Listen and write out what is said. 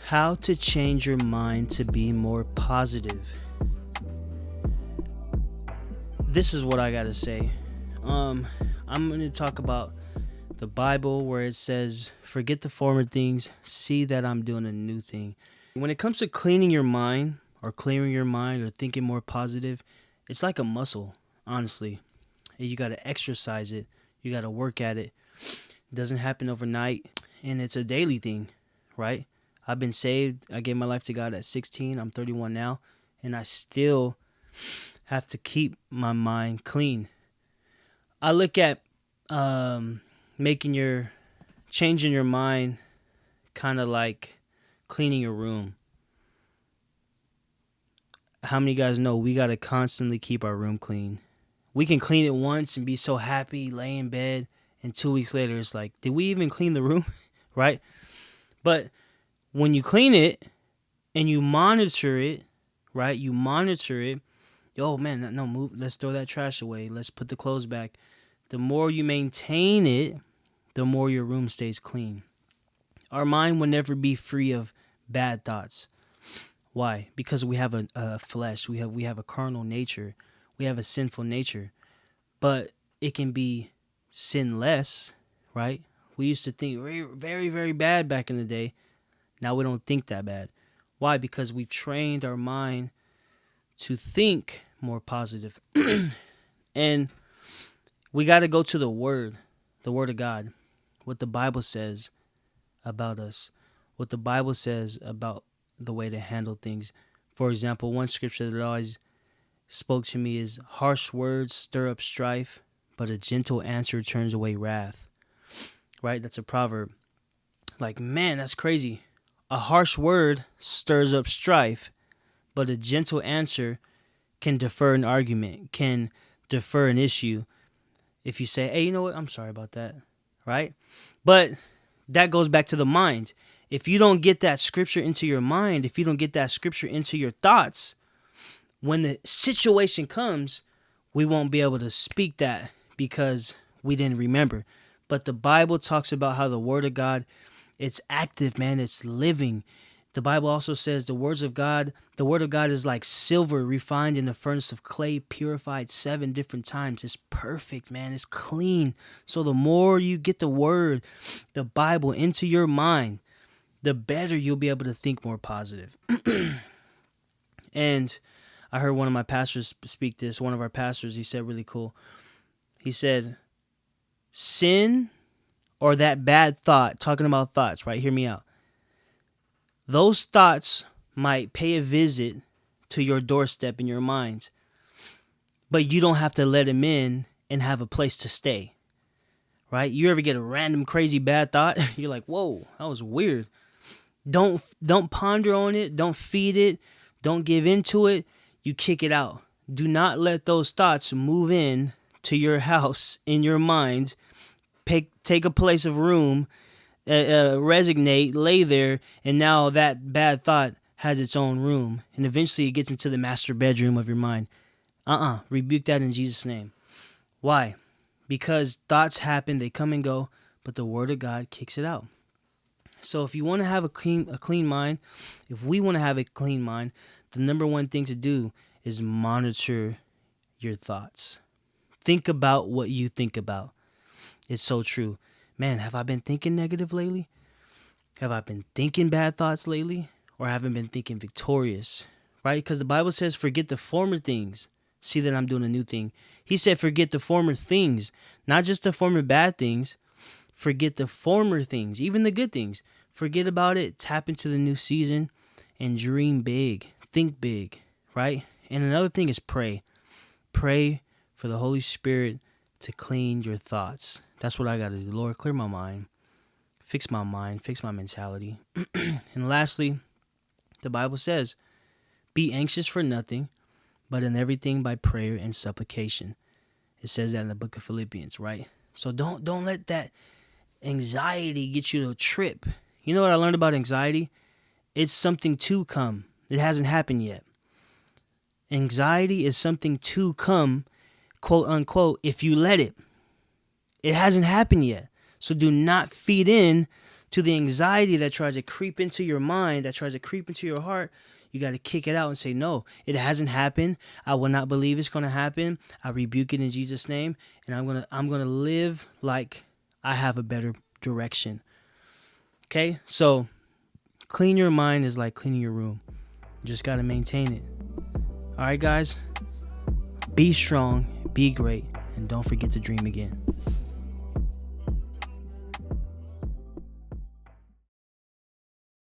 How to change your mind to be more positive. This is what I gotta say. I'm going to talk about the Bible where it says, forget the former things, see that I'm doing a new thing. When it comes to cleaning your mind or clearing your mind or thinking more positive, it's like a muscle, honestly. You got to exercise it. You got to work at it. It doesn't happen overnight, and it's a daily thing, right? I've been saved. I gave my life to God at 16. I'm 31 now, and I still have to keep my mind clean. I look at changing your mind kind of like cleaning your room. How many of you guys know we got to constantly keep our room clean? We can clean it once and be so happy, lay in bed, and 2 weeks later it's like, did we even clean the room? Right? But when you clean it and you monitor it, right? You monitor it. Oh man, no, move. Let's throw that trash away. Let's put the clothes back. The more you maintain it, the more your room stays clean. Our mind will never be free of bad thoughts. Why? Because we have a flesh. We have a carnal nature. We have a sinful nature. But it can be sinless, right? We used to think very, very, very bad back in the day. Now we don't think that bad. Why? Because we trained our mind to think more positive. And we got to go to the Word of God, what the Bible says about us, what the Bible says about the way to handle things. For example, one scripture that always spoke to me is, harsh words stir up strife, but a gentle answer turns away wrath. Right? That's a proverb. Like, man, that's crazy. A harsh word stirs up strife, but a gentle answer can defer an argument, can defer an issue. If you say, hey, you know what? I'm sorry about that. Right? But that goes back to the mind. If you don't get that scripture into your mind, if you don't get that scripture into your thoughts, when the situation comes, we won't be able to speak that because we didn't remember. But the Bible talks about how the Word of God, it's active, man. It's living. The Bible also says the Word of God is like silver refined in the furnace of clay, purified 7 different times. It's perfect, man. It's clean. So the more you get the Word, the Bible into your mind, the better you'll be able to think more positive. And I heard one of my pastors speak this. One of our pastors, he said really cool. He said, sin or that bad thought, talking about thoughts, right? Hear me out. Those thoughts might pay a visit to your doorstep in your mind, but you don't have to let them in and have a place to stay, right? You ever get a random crazy bad thought? You're like, whoa, that was weird. Don't ponder on it. Don't feed it. Don't give into it. You kick it out. Do not let those thoughts move in to your house, in your mind. Take a place of room, resignate, lay there, and now that bad thought has its own room. And eventually it gets into the master bedroom of your mind. Rebuke that in Jesus' name. Why? Because thoughts happen, they come and go, but the Word of God kicks it out. So if you want to have a clean mind, if we want to have a clean mind, the number one thing to do is monitor your thoughts. Think about what you think about. It's so true. Man, have I been thinking negative lately? Have I been thinking bad thoughts lately? Or haven't been thinking victorious? Right? Because the Bible says, forget the former things. See that I'm doing a new thing. He said, forget the former things. Not just the former bad things. Forget the former things, even the good things. Forget about it. Tap into the new season and dream big. Think big, right? And another thing is pray. Pray for the Holy Spirit to clean your thoughts. That's what I got to do. Lord, clear my mind. Fix my mind. Fix my mentality. And lastly, the Bible says, be anxious for nothing, but in everything by prayer and supplication. It says that in the book of Philippians, right? So don't let that anxiety get you to a trip. You know what I learned about anxiety? It's something to come. It hasn't happened yet. Anxiety is something to come, quote unquote, if you let it. It hasn't happened yet. So do not feed in to the anxiety that tries to creep into your mind, that tries to creep into your heart, you got to kick it out and say, no, it hasn't happened. I will not believe it's going to happen. I rebuke it in Jesus' name. And I'm going to live like I have a better direction. Okay. So clean your mind is like cleaning your room. You just got to maintain it. All right, guys, be strong, be great, and don't forget to dream again.